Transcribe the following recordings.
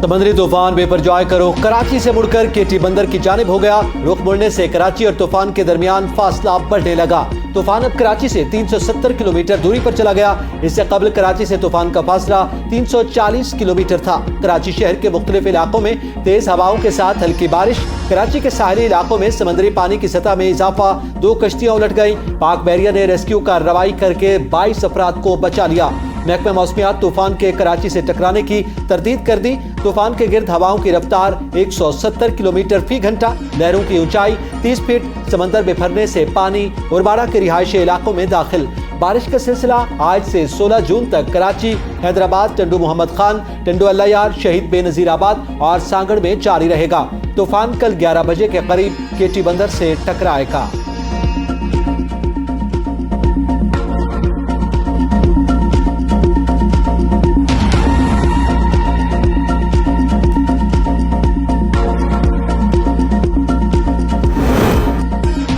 समुद्री तूफान बेपरवाह करो कराची से मुड़कर केटी बंदर की जानिब हो गया। रुख मुड़ने से कराची और तूफान के दरमियान फासला बढ़ने लगा। तूफान अब कराची से 370 किलोमीटर दूरी पर चला गया। इससे कबल कराची से तूफान का फासला 340 किलोमीटर था। कराची शहर के मुख्तलिफ इलाकों में तेज हवाओं के साथ हल्की बारिश। कराची के साहली इलाकों में समुद्री पानी की सतह में इजाफा। 2 कश्तियां उलट गई। पाक बहरिया ने रेस्क्यू कार्रवाई करके 22 अफराद को बचा लिया। महकमा मौसमियात तूफान के कराची से टकराने की तरदीद कर दी। तूफान के गिर्द हवाओं की रफ्तार 170 किलोमीटर फी घंटा। लहरों की ऊंचाई 30 फीट। समंदर में भरने से पानी उर्बाड़ा के रिहायशी इलाकों में दाखिल। बारिश का सिलसिला आज से 16 जून तक कराची, हैदराबाद, टंडू मोहम्मद खान, टंडू अल्लायार, शहीद बेनजीर आबाद और सांगड़ में जारी रहेगा। तूफान कल 11 बजे के करीब केटी बंदर से टकराएगा।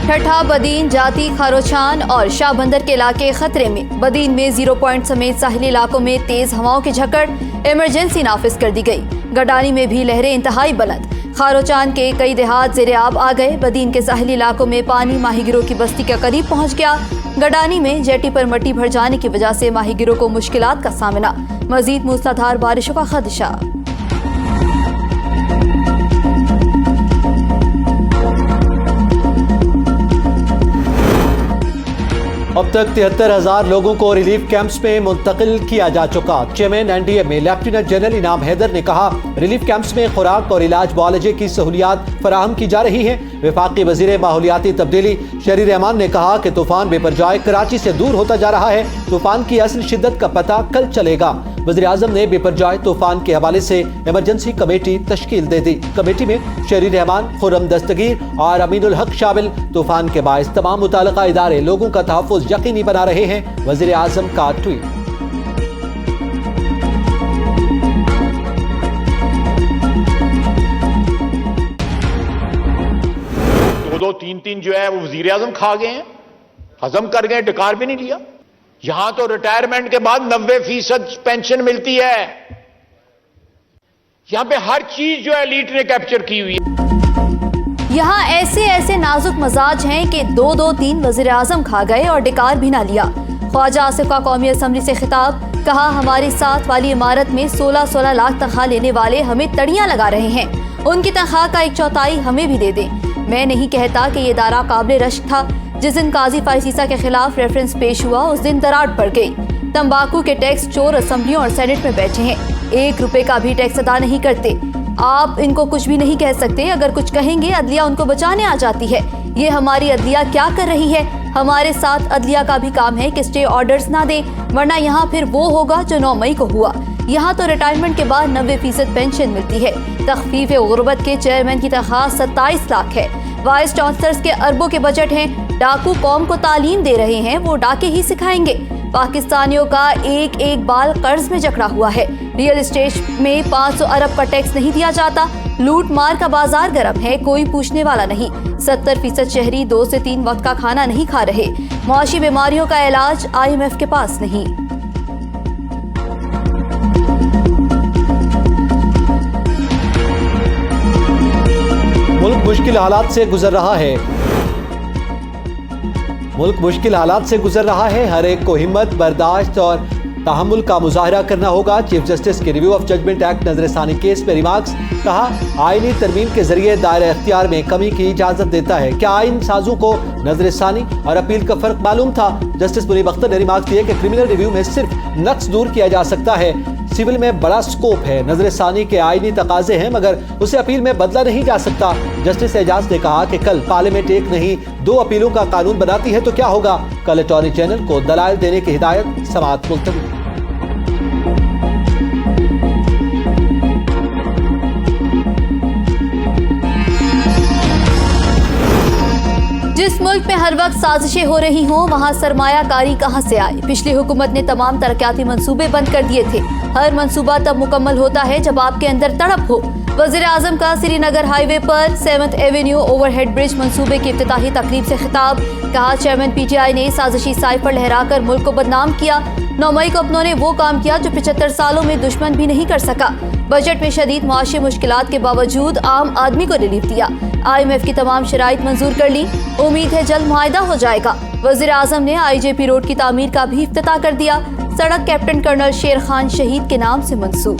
ठट्ठा, बदीन, जाती, खारोचान और शाह बंदर के इलाके खतरे में। बदीन में 0 पॉइंट समेत साहिली इलाकों में तेज हवाओं की झकड़, इमरजेंसी नाफिज कर दी गई। गडानी में भी लहरें इंतहाई बुलंद। खारोचान के कई देहात ज़ेरे आब आ गए। बदीन के साहिली इलाकों में पानी माहीगिरों की बस्ती के करीब पहुंच गया। गडानी में जेटी पर मट्टी भर जाने की वजह से माहीगिरों को मुश्किलात का सामना। मजीद मूसलाधार बारिशों का खदशा। अब तक 73,000 लोगों को रिलीफ कैंप्स में मुंतकिल किया जा चुका। चेयरमैन एनडीए में लेफ्टिनेंट जनरल इनाम हैदर ने कहा, रिलीफ कैंप्स में खुराक और इलाज मुआलजे की सहूलियात फराहम की जा रही हैं। वफाकी वजीर माहौलियाती तब्दीली शहरी रहमान ने कहा कि तूफान बेपरवाह कराची से दूर होता जा रहा है। तूफान की असल शिद्दत का पता कल चलेगा। वज़ीर आज़म ने बेपरवाह तूफान के हवाले से इमरजेंसी कमेटी तश्कील दे दी। कमेटी में शहरी रहमान, खुर्रम दस्तगीर और अमीनुल हक शामिल। तूफान के बायस तमाम मुताल्लिका इदारे लोगों का तहफ़्फ़ुज़ यकीनी बना रहे हैं। वज़ीर आज़म का ट्वीट। 2-3 जो है वो वजीर आजम खा गए हैं, हजम कर गए, डिकार भी नहीं लिया। यहां तो रिटायरमेंट के बाद 90% पेंशन मिलती है। यहां पे हर चीज जो है एलीट ने कैप्चर की हुई है। यहाँ ऐसे ऐसे नाजुक मजाज हैं कि 2-3 वज़ीर आज़म खा गए और डिकार भी ना लिया। ख्वाजा आसिफ का कौमी असम्बली से खिताब, कहा हमारी साथ वाली इमारत में 16-16 लाख तनख्वाह लेने वाले हमें तड़ियां लगा रहे हैं। उनकी तनख्वाह का 1/4 हमें भी दे दें। मैं नहीं कहता कि ये इदारा काबिल रश्क था। जिस दिन काजी फारिसीसा के खिलाफ रेफरेंस पेश हुआ उस दिन दरार पड़ गई। तंबाकू के टैक्स चोर असम्बलियों और सेनेट में बैठे हैं, 1 रुपए का भी टैक्स अदा नहीं करते। आप इनको कुछ भी नहीं कह सकते। अगर कुछ कहेंगे अदलिया उनको बचाने आ जाती है। ये हमारी अदलिया क्या कर रही है? हमारे साथ अदलिया का भी काम है कि स्टे ऑर्डर्स ना दे, वरना यहाँ फिर वो होगा जो 9 मई को हुआ। यहाँ तो रिटायरमेंट के बाद 90% पेंशन मिलती है। तखफीफ गुर्बत के चेयरमैन की तनख्वाह 27 लाख है। वाइस चांसलर्स के अरबों के बजट हैं। डाकू कौम को तालीम दे रहे हैं, वो डाके ही सिखाएंगे। पाकिस्तानियों का एक बाल कर्ज में जकड़ा हुआ है। रियल एस्टेट में 500 अरब का टैक्स नहीं दिया जाता। लूट मार का बाजार गर्म है, कोई पूछने वाला नहीं। 70% शहरी 2 से 3 वक्त का खाना नहीं खा रहे। मुआशी बीमारियों का इलाज IMF के पास नहीं। मुल्क मुश्किल हालात से गुजर रहा है। मुल्क मुश्किल हालात से गुजर रहा है। हर एक को हिम्मत, बर्दाश्त और तहम्मुल का मुजाहरा करना होगा। चीफ जस्टिस के रिव्यू ऑफ जजमेंट एक्ट नजरसानी केस में रिमार्क्स, कहा आईनी तरमीम के जरिए दायरा इख्तियार में कमी की इजाजत देता है। क्या आइन साजों को नजरसानी और अपील का फर्क मालूम था? जस्टिस मुनीब अख्तर ने रिमार्क दिए कि क्रिमिनल रिव्यू में सिर्फ नक्स दूर किया जा सकता है, सिविल में बड़ा स्कोप है। नजरसानी के आईनी तकाजे हैं मगर उसे अपील में बदला नहीं जा सकता। जस्टिस एजाज ने कहा कि कल पार्लियामेंट 1 नहीं 2 अपीलों का कानून बनाती है तो क्या होगा? कल अटॉर्नी जनरल को दलाइल देने की हिदायत, समाअत मुलतवी। जिस मुल्क में हर वक्त साजिशें हो रही हों वहाँ सरमायाकारी कहाँ से आए? पिछली हुकूमत ने तमाम तरक्याती मंसूबे बंद कर दिए थे। हर मंसूबा तब मुकम्मल होता है जब आपके अंदर तड़प हो। वज़ीर आज़म का श्रीनगर हाईवे पर 7th एवेन्यू ओवरहेड ब्रिज मंसूबे की इफ्तिताही तकरीब से खिताब, कहा चेयरमैन PTI ने साजिशी साइफर लहराकर मुल्क को बदनाम किया। 9 मई को अपनों ने वो काम किया जो 75 सालों में दुश्मन भी नहीं कर सका। बजट में शदीद मुआशी मुश्किलात के बावजूद आम आदमी को रिलीफ दिया। IMF की तमाम शराइत मंजूर कर ली। उम्मीद है जल्द मुआहिदा हो जाएगा। वजीर आजम ने IJP रोड की तामीर का भी इफ्तिताह कर दिया। सड़क कैप्टन कर्नल शेर खान शहीद के नाम से मंसूब।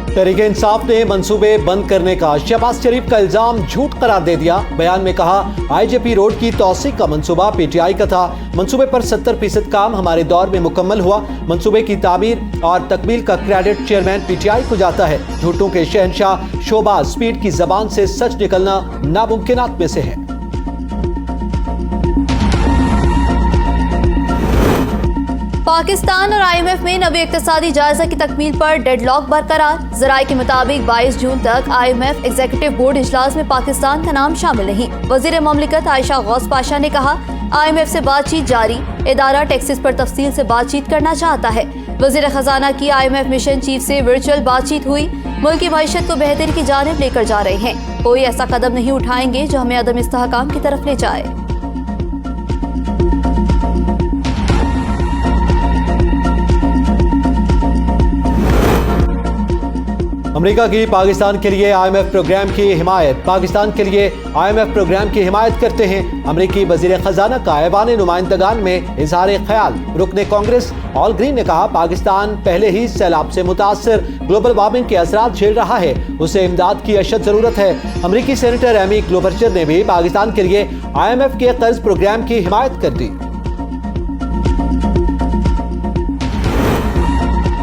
तहरीक इंसाफ ने मंसूबे बंद करने का शहबाज शरीफ का इल्जाम झूठ करार दे दिया। बयान में कहा IJP रोड की तौसीक का मंसूबा PTI का था। मंसूबे पर 70% काम हमारे दौर में मुकम्मल हुआ। मंसूबे की तामीर और तकमील का क्रेडिट चेयरमैन PTI को जाता है। झूठों के शहंशाह शहबाज स्पीड की जबान से सच निकलना नामुमकिनात में से है। पाकिस्तान और IMF में नवी इक्तिसादी जायजा की तकमील पर डेडलॉक बरकरार। ज़राए के मुताबिक 22 जून तक IMF एग्जीक्यूटिव बोर्ड इजलास में पाकिस्तान का नाम शामिल नहीं। वजीर ममलिकत आयशा गौस पाशा ने कहा IMF से बातचीत जारी। इदारा टैक्सेस पर तफसील से बातचीत करना चाहता है। वजीर खजाना की IMF मिशन चीफ से वर्चुअल बातचीत हुई। मुल्क की मईशत को बेहतरी की जानिब लेकर जा रहे हैं। कोई ऐसा कदम नहीं उठाएंगे जो हमें अदम इस्तेहकाम की तरफ ले जाए। अमेरिका की पाकिस्तान के लिए IMF प्रोग्राम की हिमायत। पाकिस्तान के लिए IMF प्रोग्राम की हिमायत करते हैं। अमेरिकी वजीर खजाना का ऐवान नुमाइंदगान में इजहार ख्याल। रुकने कांग्रेस ऑल ग्रीन ने कहा पाकिस्तान पहले ही सैलाब से मुतासर ग्लोबल वार्मिंग के असरात झेल रहा है। उसे इमदाद की अशद जरूरत है। अमेरिकी सेनेटर एमी क्लोबर्चर ने भी पाकिस्तान के लिए IMF के कर्ज प्रोग्राम की हिमायत कर दी।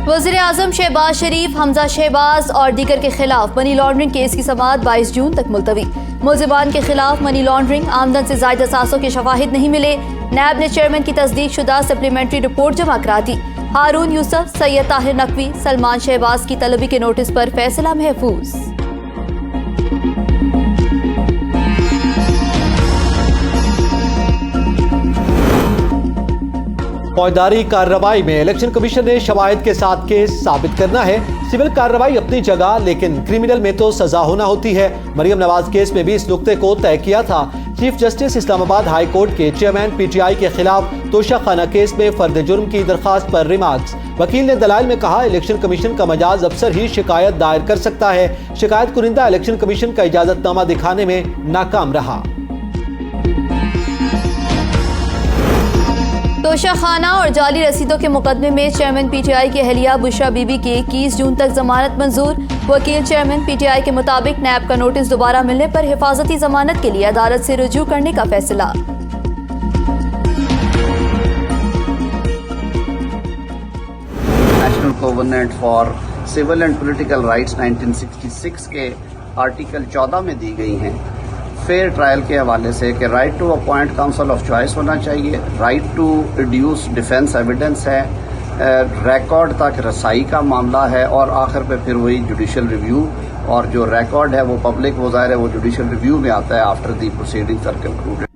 वज़ीर आज़म शहबाज शरीफ, हमजा शहबाज और दीगर के खिलाफ मनी लॉन्ड्रिंग केस की समाअत 22 जून तक मुलतवी। मुल्ज़िमान के खिलाफ मनी लॉन्ड्रिंग आमदन से ज़ायद असासों के शवाहिद नहीं मिले। नैब ने चेयरमैन की तस्दीक शुदा सप्लीमेंट्री रिपोर्ट जमा करा दी। हारून यूसुफ, सैयद ताहिर नकवी, सलमान शहबाज की तलबी के नोटिस पर फैसला महफूज। फौजदारी कार्रवाई में इलेक्शन कमीशन ने शवाहिद के साथ केस साबित करना है। सिविल कार्रवाई अपनी जगह, लेकिन क्रिमिनल में तो सजा होना होती है। मरियम नवाज केस में भी इस नुक्ते को तय किया था। Chief justice Islamabad high court के चेयरमैन PTI के खिलाफ तोशाखाना केस में फर्द जुर्म की दरखास्त पर रिमार्क्स। वकील ने दलाइल में कहा इलेक्शन कमीशन का मजाज अफसर ही शिकायत दायर कर सकता है। शिकायत कुरिंदा इलेक्शन कमीशन का इजाजतनामा दिखाने में नाकाम रहा। तोशाखाना और जाली रसीदों के मुकदमे में चेयरमैन PTI की अहलिया बुशरा बीबी की 21 जून तक जमानत मंजूर। वकील चेयरमैन PTI के मुताबिक नैब का नोटिस दोबारा मिलने पर हिफाजती जमानत के लिए अदालत से रुजू करने का फैसला। National covenant for civil and political rights 1966 के आर्टिकल 14 में दी गई हैं। फेयर ट्रायल के हवाले से कि right to appoint counsel of choice होना चाहिए, right to reduce defence evidence है, रिकॉर्ड तक रसाई का मामला है, और आखिर पे फिर वही जुडिशल रिव्यू। और जो रिकॉर्ड है वो पब्लिक वो ज़ाहिर है वो जुडिशल रिव्यू में आता है after the proceedings are concluded.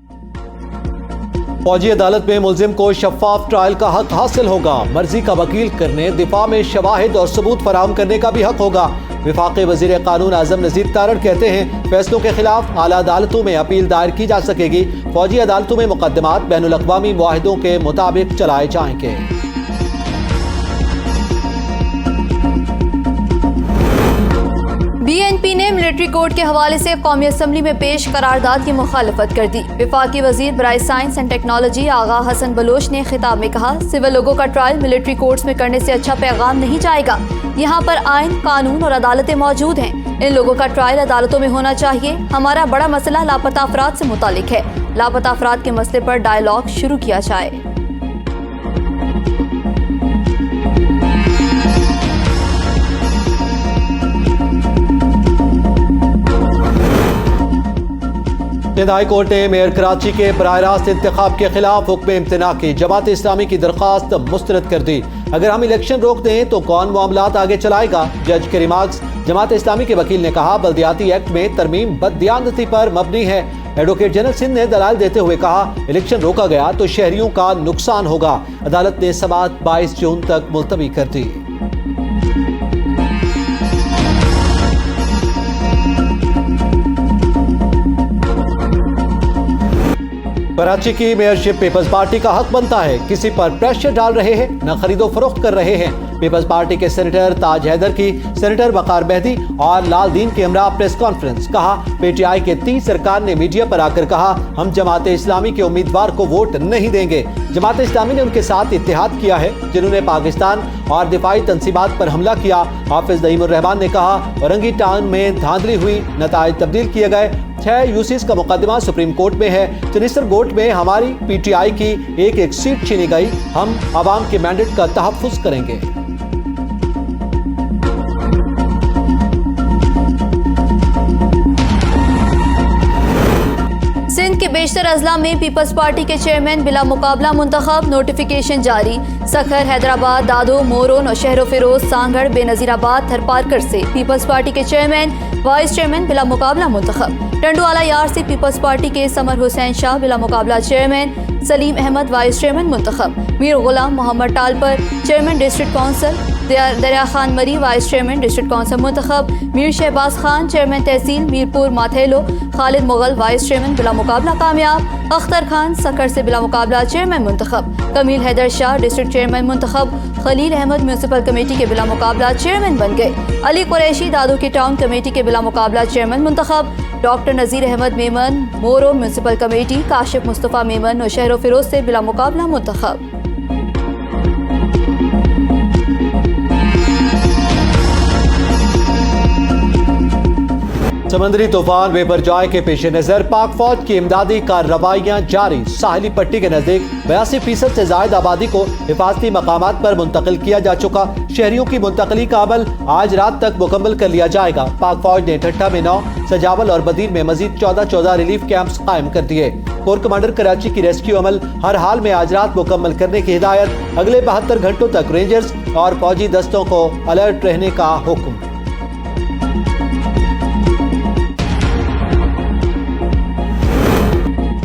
फौजी अदालत में मुल्जिम को शफाफ ट्रायल का हक हासिल होगा। मर्जी का वकील करने, दिफा में शवाहिद और सबूत फराहम करने का भी हक होगा। विफाकी वजीर कानून आजम नजीर तारड़ कहते हैं फैसलों के खिलाफ आला अदालतों में अपील दायर की जा सकेगी। फौजी अदालतों में मुकदमात बैनुल अक़वामी मुआहिदों के मुताबिक चलाए जाएंगे। BNP ने मिलिट्री कोड के हवाले से कौमी असम्बली में पेश करारदाद की मुखालफत कर दी। विफाकी वजीर बराए science and technology Agha Hasan Baloch ने खिताब में कहा सिविल लोगों का ट्रायल मिलिट्री कोर्ट्स में करने से अच्छा पैगाम नहीं जाएगा। यहाँ पर आइन, कानून और अदालतें मौजूद हैं। इन लोगों का ट्रायल अदालतों में होना चाहिए। हमारा बड़ा मसला लापता अफराद से मुतालिक है। लापता अफराद के मसले पर डायलॉग शुरू किया जाए। सिंध हाई कोर्ट ने मेयर कराची के बराह रास्त इंतखाब के खिलाफ हुक्म इम्तना की जमात इस्लामी की दरखास्त मुस्तरद कर दी। अगर हम इलेक्शन रोक दें तो कौन मामलात आगे चलाएगा? जज के रिमार्क्स। जमात इस्लामी के वकील ने कहा बल्दियाती एक्ट में तरमीम बददियानती पर मबनी है। एडवोकेट जनरल सिंध ने दलाल देते हुए कहा इलेक्शन रोका गया तो शहरियों का नुकसान होगा। अदालत ने समाअत 22 जून तक मुलतवी कर दी। कराची की मेयरशिप पीपल्स पार्टी का हक बनता है, किसी पर प्रेशर डाल रहे हैं न खरीदो फरोख्त कर रहे हैं। पीपल्स पार्टी के सेनेटर ताज हैदर की सेनेटर वकार मेहदी और लाल दीन के हमरा प्रेस कॉन्फ्रेंस। कहा पीटीआई के 30 अरकान ने मीडिया पर आकर कहा हम जमात इस्लामी के उम्मीदवार को वोट नहीं देंगे। जमात इस्लामी ने उनके साथ इत्तेहाद किया है जिन्होंने पाकिस्तान और दिफाई तंसीबात पर हमला किया। हाफिज नईमुर रहमान ने कहा औरंगी टाउन में धांधली हुई, नताइज तब्दील किए गए। 6 यूसीस का मुकदमा सुप्रीम कोर्ट में है। चनिस्तर कोर्ट में हमारी पीटीआई की एक सीट छीनी गई। हम आवाम के मैंडेट का तहफ्फुज करेंगे। सिंध के बेशतर अजला में पीपल्स पार्टी के चेयरमैन बिला मुकाबला मुंतखब, नोटिफिकेशन जारी। सखर, हैदराबाद, दादो, मोरो, नौशहर फिरोज, सांगड़, बेनजीराबाद, थरपारकर से पीपल्स पार्टी के चेयरमैन वाइस चेयरमैन बिला मुकाबला मुंतखब। टंडुआला यार से पीपल्स पार्टी के समर हुसैन शाह बिला मुकाबला chairman. Saleem Ahmed vice chairman मुंतखब। Mir Ghulam Mohammad Talpur chairman district council. Darya Khan Marri vice chairman district council मुंतखब। Mir Shahbaz Khan chairman tehsil Mirpur Mathelo. Khalid Mughal vice chairman बिला मुकाबला कामयाब। अख्तर खान सखर से बिला मुकाबला चेयरमैन मुंतखब। कमील हैदर शाह डिस्ट्रिक्ट चेयरमैन मुंतखब। खलील अहमद म्यूनसिपल कमेटी के बिला मुकाबला चेयरमैन बन गए। अली कुरैशी दादू की टाउन कमेटी के बिला मुकाबला चेयरमैन मुंतखब। डॉक्टर नज़ीर अहमद मेमन मोरो म्यूनसिपल कमेटी। काशिफ मुस्तफ़ा मेमन नौशहर फिरोज से बिला मुकाबला मुंतखब। समंदरी तूफान बेपरजॉय के पेश नजर पाक फौज की इमदादी कार्रवाइयां जारी। साहिली पट्टी के नजदीक 82% से ज्यादा आबादी को हिफाजती मकामात पर मुंतकिल किया जा चुका। शहरियों की मुंतकली का अमल आज रात तक मुकम्मल कर लिया जाएगा। पाक फौज ने ठट्ठा में 9, सजावल और बदीर में मजीद 14 रिलीफ कैंप्स कायम कर दिए। कोर कमांडर कराची की रेस्क्यू अमल हर हाल में आज रात मुकम्मल करने की हिदायत। अगले 72 घंटों तक रेंजर्स और फौजी दस्तों को अलर्ट रहने का हुक्म।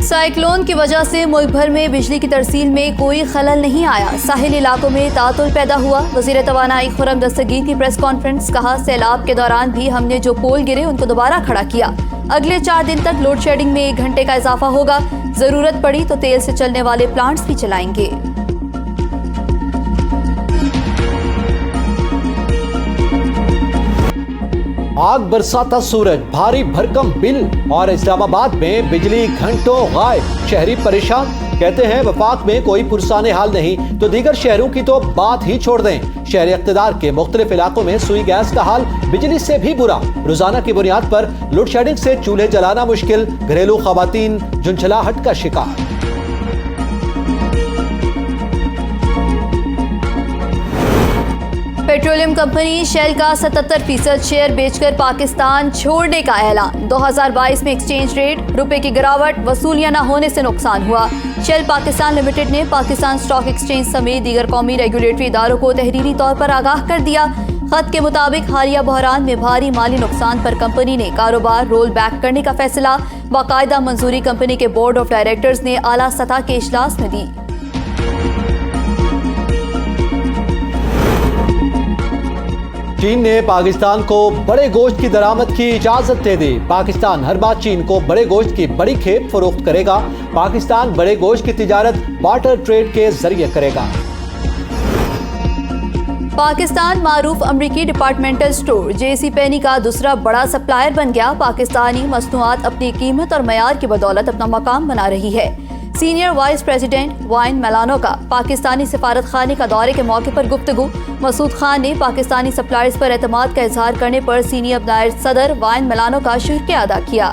साइक्लोन की वजह से मुल्क भर में बिजली की तरसील में कोई खलल नहीं आया। साहिल इलाकों में तातुल पैदा हुआ। वज़ीर तवानाई खुर्रम दस्तगीर की प्रेस कॉन्फ्रेंस। कहा सैलाब के दौरान भी हमने जो पोल गिरे उनको दोबारा खड़ा किया। अगले 4 दिन तक लोड शेडिंग में 1 घंटे का इजाफा होगा। जरूरत पड़ी तो तेल से चलने वाले प्लांट्स भी चलाएंगे। आग बरसाता सूरज, भारी भरकम बिल और इस्लामाबाद में बिजली घंटों गायब। शहरी परेशान। कहते हैं वफाक में कोई पुरसाने हाल नहीं तो दीगर शहरों की तो बात ही छोड़ दें। शहरी इख्तिदार के मुख्तलिफ इलाकों में सुई गैस का हाल बिजली से भी बुरा। रोजाना की बुनियाद पर लोड शेडिंग से चूल्हे जलाना मुश्किल। घरेलू खवातीन झुंझलाहट का शिकार। पेट्रोलियम कंपनी शेल का 77% शेयर बेचकर पाकिस्तान छोड़ने का ऐलान। 2022 में एक्सचेंज रेट रुपए की गिरावट, वसूलियां न होने से नुकसान हुआ। शेल पाकिस्तान लिमिटेड ने पाकिस्तान स्टॉक एक्सचेंज समेत दीगर कौमी रेगुलेटरी इदारों को तहरीरी तौर पर आगाह कर दिया। खत के मुताबिक हालिया बहरान में भारी माली नुकसान पर कंपनी ने कारोबार रोल बैक करने का फैसला। बाकायदा मंजूरी कंपनी के बोर्ड ऑफ डायरेक्टर्स ने आला सतह के इजलास में दी। चीन ने पाकिस्तान को बड़े गोश्त की दरामद की इजाजत दे दी। पाकिस्तान हर बार चीन को बड़े गोश्त की बड़ी खेप फरोख्त करेगा। पाकिस्तान बड़े गोश्त की तिजारत बार्टर ट्रेड के जरिए करेगा। पाकिस्तान मारूफ अमरीकी डिपार्टमेंटल स्टोर जेसी पेनी का दूसरा बड़ा सप्लायर बन गया। पाकिस्तानी मसनूआत अपनी कीमत और मयार की बदौलत अपना मकाम बना रही है। Senior vice president wine melano का पाकिस्तानी सिफारत खाने का दौरे के मौके पर गुफ्तगू। मसूद खान ने पाकिस्तानी सप्लायर्स पर एतमाद का इजहार करने पर सीनियर नायब सदर वाइन मेलानो का शुक्रिया अदा किया।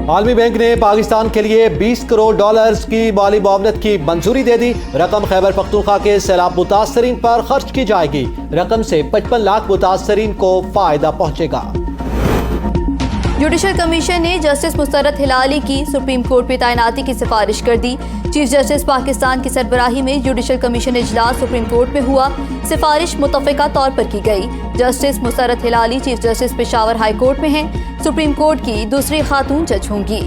आलमी बैंक ने पाकिस्तान के लिए $20 करोड़ की माली मुआवनत की मंजूरी दे दी। रकम खैबर पख्तूनख्वा के सैलाब मुतासरीन पर खर्च की जाएगी। रकम से 55 लाख मुतासरीन को फायदा पहुंचेगा। जुडिशल कमीशन ने जस्टिस मुस्तरद हिलाली की सुप्रीम कोर्ट में तैनाती की सिफारिश कर दी। चीफ जस्टिस पाकिस्तान की सरबराही में जुडिशल कमीशन इजलास सुप्रीम कोर्ट में हुआ। सिफारिश मुतफ़िका तौर पर की गई। Justice Musarrat Hilali chief justice Peshawar high court में हैं। सुप्रीम कोर्ट की दूसरी खातून जज होंगी।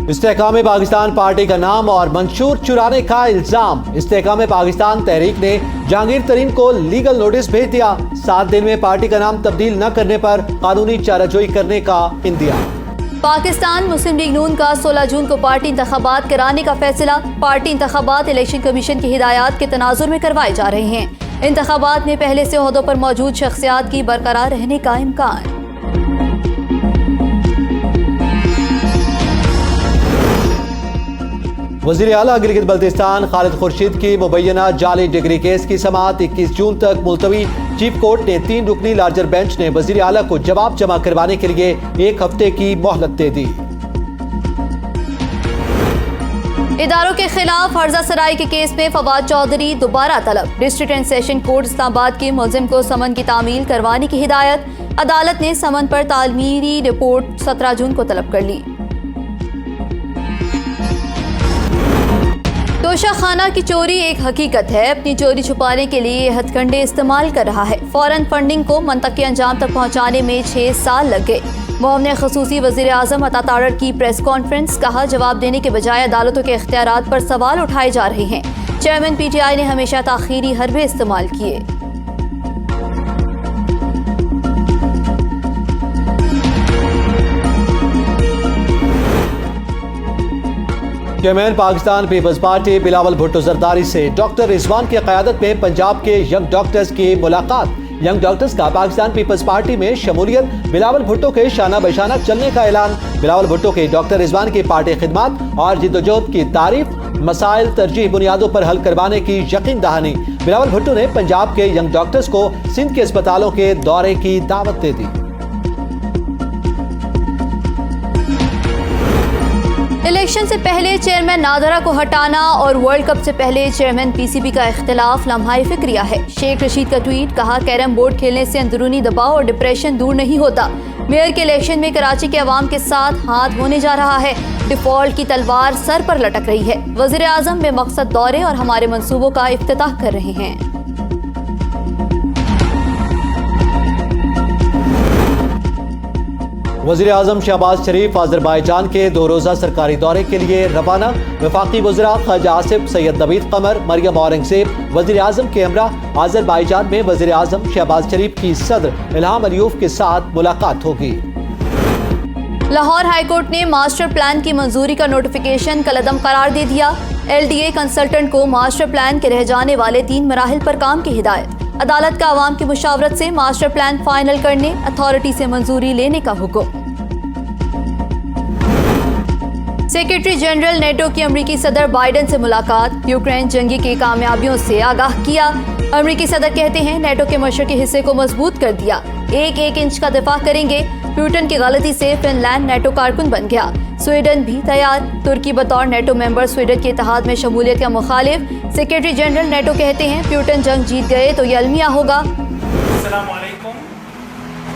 इस्तेहकाम पाकिस्तान पार्टी का नाम और मंशूर चुराने का इल्जाम। इस्तेहकाम पाकिस्तान तहरीक ने जहांगीर तरीन को लीगल नोटिस भेज दिया। 7 दिन में पार्टी का नाम तब्दील न करने पर कानूनी चाराजोई करने का इंदिया। पाकिस्तान मुस्लिम लीग नून का 16 जून को पार्टी इंतखाबात कराने का फैसला। पार्टी इंतखाबात इलेक्शन कमीशन की हिदायत के तनाजुर में करवाए जा रहे हैं। इंतखाबात में पहले से ओहदों पर मौजूद शख्सियात की बरकरार रहने का इम्कान। वज़ीर आला गिलगित बल्तिस्तान खालिद खुर्शीद की मुबैना जाली डिग्री केस की समाअत 21 जून तक मुलतवी। चीफ कोर्ट ने 3 रुकनी लार्जर बेंच ने वज़ीर आला को जवाब जमा करवाने के लिए 1 हफ्ते की मोहलत दे दी। इदारों के खिलाफ हर्जा सराई के केस में फवाद चौधरी दोबारा तलब। District and session court Islamabad के मुलजिम को समन की तामील करवाने की हिदायत। अदालत ने समन पर तालमीरी रिपोर्ट 17 जून को तलब कर ली। तोशा खाना की चोरी एक हकीकत है। अपनी चोरी छुपाने के लिए हथकंडे इस्तेमाल कर रहा है। फौरन फंडिंग को मंतकी अंजाम तक पहुंचाने में 6 साल लग गए। मुअव्विन खसूसी वज़ीर आज़म अता तारड़ की प्रेस कॉन्फ्रेंस। कहा, जवाब देने के बजाय अदालतों के इख्तियारात पर सवाल उठाए जा रहे हैं। चेयरमैन PTI ने हमेशा ताखीरी हरबे इस्तेमाल किए। Chairman Pakistan Peoples Party Bilawal Bhutto Zardari से डॉक्टर रिजवान की क़यादत में पंजाब के यंग डॉक्टर्स की मुलाकात। यंग डॉक्टर्स का पाकिस्तान पीपल्स पार्टी में शमूलियत। बिलावल भुट्टो के शाना बशाना चलने का ऐलान। बिलावल भुट्टो के डॉक्टर रिजवान की पार्टी खिदमत और जिद्दोजहद की तारीफ। मसाइल तरजीह बुनियादों पर हल करवाने की यकीन दहानी। बिलावल भुट्टो ने पंजाब के यंग डॉक्टर्स को सिंध के अस्पतालों के दौरे की दावत दे दी। इलेक्शन से पहले चेयरमैन नादरा को हटाना और वर्ल्ड कप से पहले चेयरमैन PCB का इख्तिलाफ लम्हा फिक्रिया है। शेख रशीद का ट्वीट। कहा, कैरम बोर्ड खेलने से अंदरूनी दबाव और डिप्रेशन दूर नहीं होता। मेयर के इलेक्शन में कराची के अवाम के साथ हाथ होने जा रहा है। डिफॉल्ट की तलवार सर पर लटक रही है। वज़ीर आज़म बेमकसद दौरे और हमारे मंसूबों का इफ्तिताह कर रहे हैं। वज़ीर आज़म शहबाज शरीफ अज़रबैजान के 2 रोज़ा सरकारी दौरे के लिए रवाना। वफाकी वज़रा ख्वाजा आसिफ, सैयद नवीद कमर, मरियम औरंगज़ेब वज़ीर आज़म के हमरा। अज़रबैजान में वज़ीर आज़म शहबाज शरीफ की सदर इल्हाम अलियूफ के साथ मुलाकात होगी। लाहौर हाईकोर्ट ने मास्टर प्लान की मंजूरी का नोटिफिकेशन कलअदम करार दे दिया। LDA कंसल्टेंट को मास्टर प्लान के रह जाने वाले 3 मराहिल पर काम की हिदायत। अदालत का आवाम की मुशावरत से मास्टर प्लान फाइनल करने, अथॉरिटी से मंजूरी लेने का हुक्म। सेक्रेटरी जनरल नेटो की अमरीकी सदर बाइडेन से मुलाकात। यूक्रेन जंगी की कामयाबियों से आगाह किया। अमरीकी सदर कहते हैं, नेटो के मशरकी हिस्से को मजबूत कर दिया। 1-1 इंच का दिफा करेंगे। प्यूटन की गलती से फिनलैंड नेटो कारकुन बन गया। स्वीडन भी तैयार। तुर्की बतौर नेटो मेंबर स्वीडन के इत्तेहाद में शमूलियत का मुखालिफ। सेक्रेटरी जनरल नेटो कहते हैं, प्यूटन जंग जीत गए तो ये अलमिया होगा। अस्सलाम वालेकुम।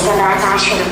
17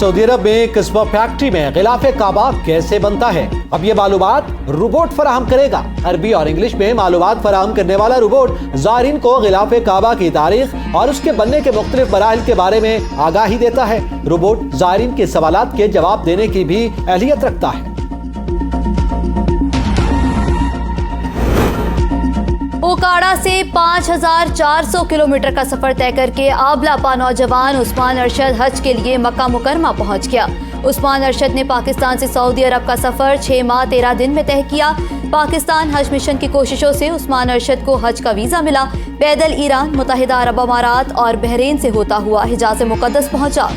सऊदी अरब में कस्बा फैक्ट्री में गिलाफे काबा कैसे बनता है, अब ये मालूमात रोबोट फराहम करेगा। अरबी और इंग्लिश में मालूमात फराहम करने वाला रोबोट ज़ायरीन को गिलाफे काबा की तारीख और उसके बनने के मुख्तलिफ मराहिल के बारे में आगाही देता है। रोबोट ज़ायरीन के सवालात के जवाब देने की भी अहलियत रखता है। ओकाड़ा से 5400 किलोमीटर का सफर तय करके आबलापा नौजवान उस्मान अरशद हज के लिए मक्का मुकरमा पहुंच गया। उस्मान अरशद ने पाकिस्तान से सऊदी अरब का सफर 6 माह 13 दिन में तय किया। पाकिस्तान हज मिशन की कोशिशों से उस्मान अरशद को हज का वीजा मिला। पैदल ईरान, मुत्तहिदा अरब अमारात और बहरीन से होता हुआ हिजाज़ मुक़द्दस पहुंचा।